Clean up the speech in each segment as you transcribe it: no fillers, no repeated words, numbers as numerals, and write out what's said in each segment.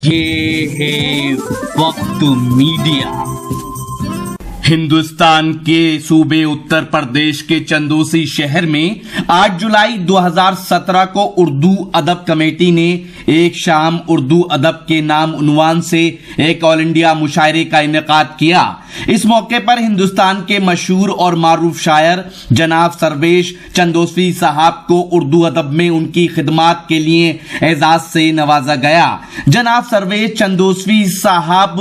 ये है वक्त मीडिया। हिंदुस्तान के सूबे उत्तर प्रदेश के चंदौसी शहर में 8 जुलाई 2017 को उर्दू अदब कमेटी ने एक शाम उर्दू अदब के नाम उन्वान से एक ऑल इंडिया मुशायरे का इनेकाद किया। इस मौके पर हिंदुस्तान के मशहूर और मारूफ शायर जनाब सर्वेश चंदौसी साहब को उर्दू अदब में उनकी खिदमात के लिए एजाज से नवाजा गया। जनाब सर्वेश चंदौसी साहब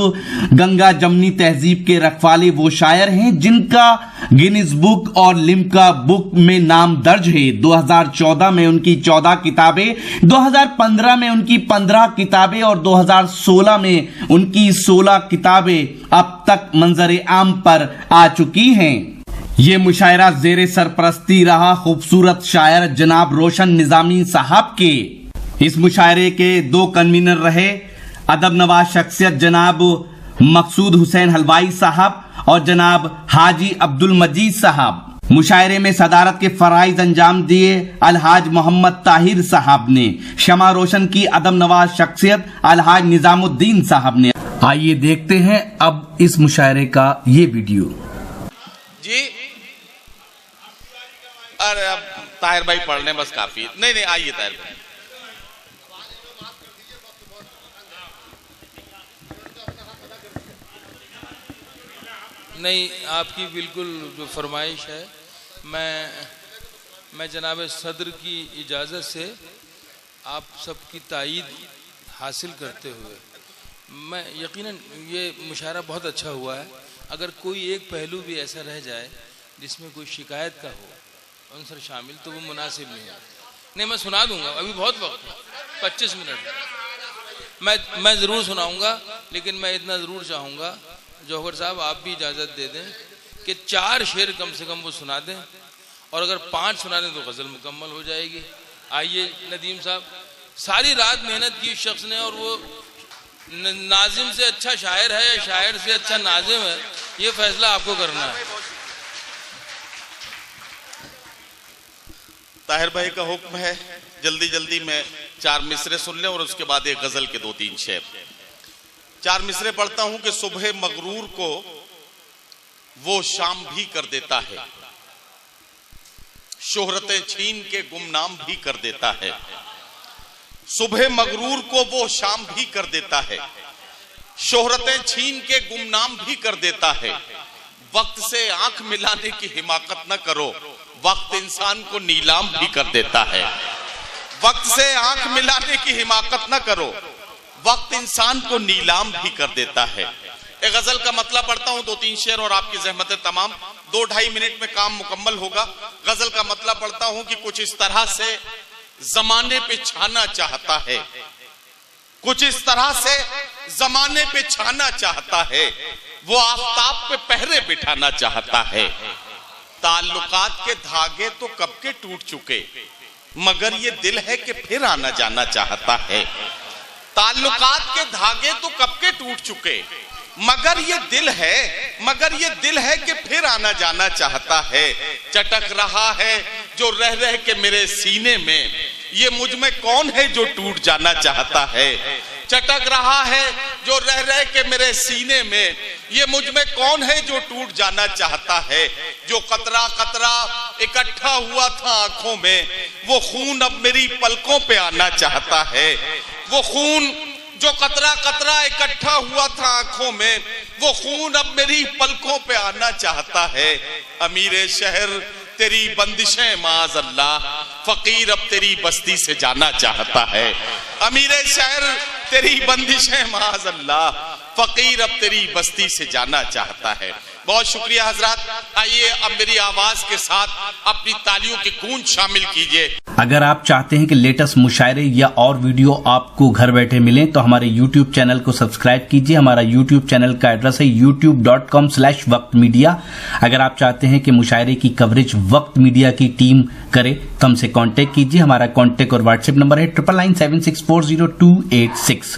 गंगा जमनी तहजीब के रखवाले वो शायर हैं जिनका गिनीज बुक और लिम्का बुक में नाम दर्ज है। 2014 में उनकी 14 किताबें, 2015 में उनकी 15 किताबें और 2016 में उनकी 16 किताबें अब तक मंजर आम पर आ चुकी हैं। ये मुशायरा जेरे सरपरस्ती रहा खूबसूरत शायर जनाब रोशन निजामी साहब के। इस मुशायरे के 2 कन्वीनर रहे अदब नवाज शख्सियत जनाब मकसूद हुसैन हलवाई साहब और जनाब हाजी अब्दुल मजीद साहब। मुशायरे में सदारत के फराइज अंजाम दिए अलहाज मोहम्मद ताहिर साहब ने। शमा रोशन की अदब नवाज शख्सियत अलहाज निजामुद्दीन साहब ने। आइए देखते हैं अब इस मुशायरे का ये वीडियो। जी अरे अब ताहिर भाई पढ़ने बस काफी। नहीं आइए ताहिर भाई। नहीं, आपकी बिल्कुल जो फरमाइश है, मैं जनाब सदर की इजाज़त से आप सबकी तायीद हासिल करते हुए मैं यकीनन ये मुशायरा बहुत अच्छा हुआ है। अगर कोई एक पहलू भी ऐसा रह जाए जिसमें कोई शिकायत का हो उनसे शामिल तो वो मुनासिब नहीं है। नहीं, मैं सुना दूंगा, अभी बहुत वक्त है, 25 मिनट मैं ज़रूर सुनाऊंगा। लेकिन मैं इतना ज़रूर चाहूँगा जौहर साहब आप भी इजाज़त दे दें कि 4 शेर कम से कम वो सुना दें, और अगर 5 सुना दें तो गज़ल मुकम्मल हो जाएगी। आइए नदीम साहब, सारी रात मेहनत की शख्स ने, और वो नाजिम से अच्छा शायर है या शायर से अच्छा नाजिम है, ये फैसला आपको करना है। ताहिर भाई का हुक्म है, जल्दी जल्दी में 4 मिसरे सुन लें और उसके बाद एक गजल के 2-3 शेर। 4 मिसरे पढ़ता हूं कि सुबह मगरूर को वो शाम भी कर देता है, शोहरतें छीन के गुमनाम भी कर देता है। सुबह मगरूर को वो शाम भी कर देता है, शोहरतें छीन के गुमनाम भी कर देता है। वक्त से आंख मिलाने की हिमाकत न करो, वक्त इंसान को नीलाम भी कर देता है। वक्त से आंख मिलाने की हिमाकत न करो, वक्त इंसान को नीलाम भी कर देता है। एक गजल का मतलब पढ़ता हूं, 2-3 शेर और आपकी ज़हमतें तमाम। 2-2.5 मिनट में काम मुकम्मल होगा। गजल का मतलब पढ़ता हूं कि कुछ इस तरह से जमाने पे छाना चाहता है, कुछ इस तरह से जमाने पे छाना चाहता है, वो आफताब पे पहरे बिठाना चाहता है। ताल्लुकात के धागे तो कब के टूट चुके, मगर ये दिल है कि फिर आना जाना चाहता है। ताल्लुकात के धागे तो कब के टूट चुके, मगर ये दिल है कि फिर आना जाना चाहता है। चटक रहा है जो रह रह के मेरे सीने में, ये मुझ में कौन है जो टूट जाना चाहता है। चटक रहा है जो रह रह के मेरे सीने में, ये मुझ में कौन है जो टूट जाना चाहता है। जो कतरा कतरा इकट्ठा हुआ था आंखों में, वो खून अब मेरी पलकों पे आना चाहता है। वो खून जो कतरा कतरा इकट्ठा हुआ था आंखों में, वो खून अब मेरी पलकों पे आना चाहता है। अमीरे शहर तेरी बंदिशें माज़ अल्लाह, फकीर अब तेरी बस्ती से जाना चाहता है। अमीरे शहर तेरी बंदिशें माज़ अल्लाह, फकीर अब तेरी बस्ती से जाना चाहता है। बहुत शुक्रिया हजरात। आइए अब मेरी आवाज के साथ अपनी तालियों की गूंज शामिल कीजिए। अगर आप चाहते हैं कि लेटेस्ट मुशायरे या और वीडियो आपको घर बैठे मिलें तो हमारे YouTube चैनल को सब्सक्राइब कीजिए। हमारा YouTube चैनल का एड्रेस है youtube.com/वक्त मीडिया। अगर आप चाहते हैं कि मुशायरे की कवरेज वक्त मीडिया की टीम करे तो हमसे कांटेक्ट कीजिए। हमारा कांटेक्ट और व्हाट्सएप नंबर है 9997640286।